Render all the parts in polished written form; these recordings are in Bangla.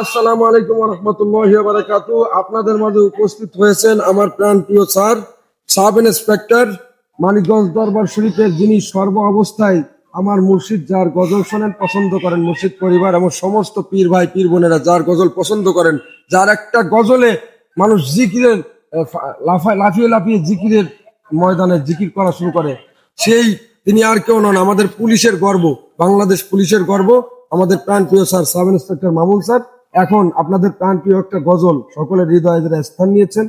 আসসালামু আলাইকুম ওয়া রাহমাতুল্লাহি ওয়া বারাকাতুহু। আপনাদের মাঝে উপস্থিত হয়েছেন আমার প্রাণপ্রিয় স্যার, সাব ইন্সপেক্টর মানিকগঞ্জ দরবার শরীফের, যিনি সর্ব অবস্থায় আমার মুর্শিদ যার গজল শোনেন পছন্দ করেন, মুর্শিদ পরিবার এবং সমস্ত পীর ভাই পীর বোনেরা যার গজল পছন্দ করেন, যার একটা গজলে মানুষ জিকিরের লাফিয়ে লাফিয়ে জিকিরের ময়দানে জিকির করা শুরু করে, সেই তিনি আর কেউ নন, আমাদের পুলিশের গর্ব, বাংলাদেশ পুলিশের গর্ব, আমাদের প্রাণপ্রিয় sir sub inspector Mamun sir. এখন আপনাদের প্রাণপ্রিয় একটা গজল সকলের হৃদয়ে যারা স্থান নিয়েছেন,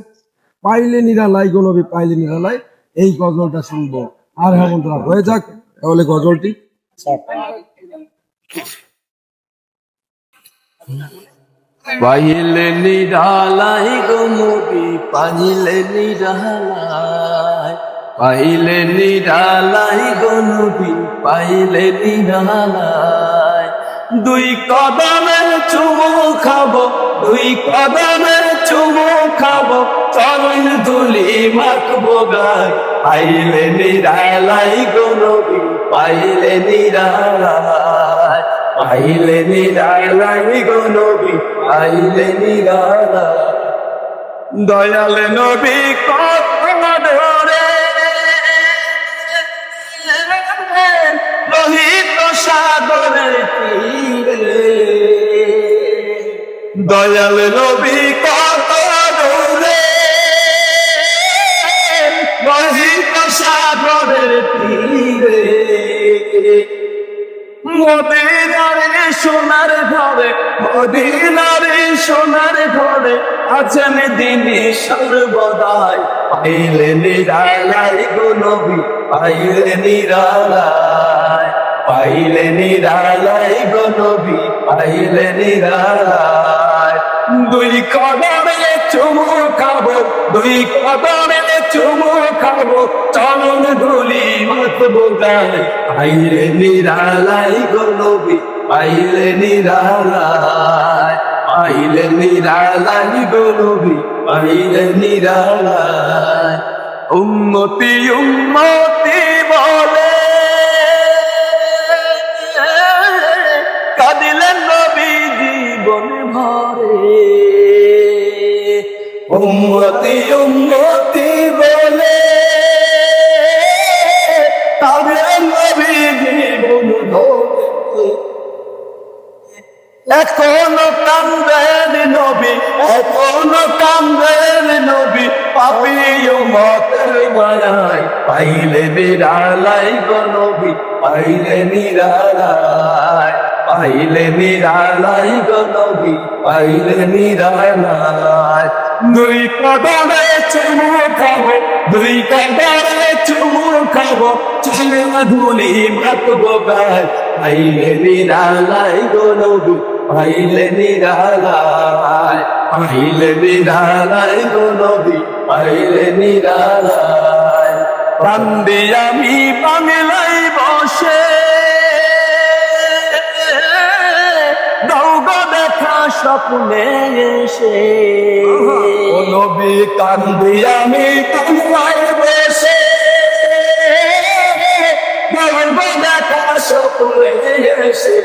পাইলে নিরালাই গো নবী পাইলে নিরালাই, এই গজলটা শুনবো। আর হ্যাঁ বন্ধুরা, হয়ে যাক তাহলে গজলটি। পাইলে নিরালাই গো নবী পাইলে নিরালাই, পাইলে নিরালাই গো নবী পাইলে নিরালাই। দুই কদমের চুমু খাবো, দুই কদমের চুমু খাবো, চরণ ধুলি মাখবো গায়। পাইলে নিরালাই গো নবী পাইলে নিরালাই, পাইলে নিরালাই গো নবী পাইলে নিরালাই। দয়াল নবী কত ধরে লোহিত সাগরের তীরে, দয়াল নবী কত ধরে লোহিত সাগরের তীরে। মদিনারে সোনার ঘরে, মদিনারে সোনার ঘরে আছেন তিনি সর্বদাই। পাইলে নিরালাই গো নবী পাইলে নিরালাই, পাইলে নিরালাই গো নবী পাইলে নিরালাই। দুই কদমে চুমু খাবো, দুই কদমে চুমু খাবো, চরণ ধুলি মাখবো গায়। পাইলে নিরালাই গো নবী পাইলে নিরালাই, পাইলে নিরালাই গো নবী পাইলে নিরালাই। উম্মতি উম্মতি বলে কাঁদিলেন নবী জীবন ভরে, উম্মতি উম্মতি বলে কাঁদিলেন নবী জীবন ভরে। এখনো কান্দেন নবী, এখনো কান্দেন নবী পাপী উম্মতের মায়ায়। পাইলে নিরালাই গো নবী পাইলে নিরালাই, পাইলে নিরালাই গো নবী পাইলে নিরালাই। দুই কদমে চুমু খাবো, দুই কদমে চুমু খাবো, চরণ ধুলি মাখবো গায়। পাইলে নিরালাই গো নবী পাইলে নিরালাই, পাইলে নিরালাই গো নবী পাইলে নিরালাই। কান্দি আমি বাংলায় বসে দাও গো দেখা স্বপ্নে এসে, ও নবী কান্দি আমি বাংলায় বসে দাও গো দেখা স্বপ্নে এসে।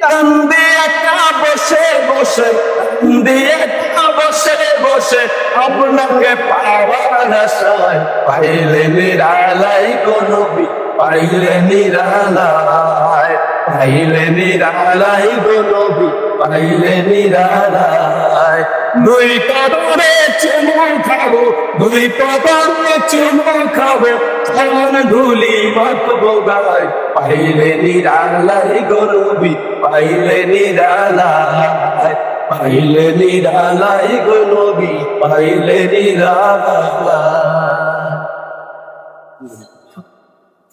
কান্দি একা বসে বসে, কান্দি একা বসে বসে আপনাকে পাওয়ার আশায়। পাইলে নিরালাই গো নবী পাইলে নিরালাই, পাইলে নিরালাই গো নবী পাইলে নিরালাই। দুই কদমে চুমু খাবো, দুই কদমে চুমু খাবো, চরণ ধুলি মাখবো গায়। পাইলে নিরালাই গো নবী পাইলে নিরালাই, পাইলে নিরালাই গো নবী পাইলে নিরালাই।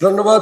ধন্যবাদ।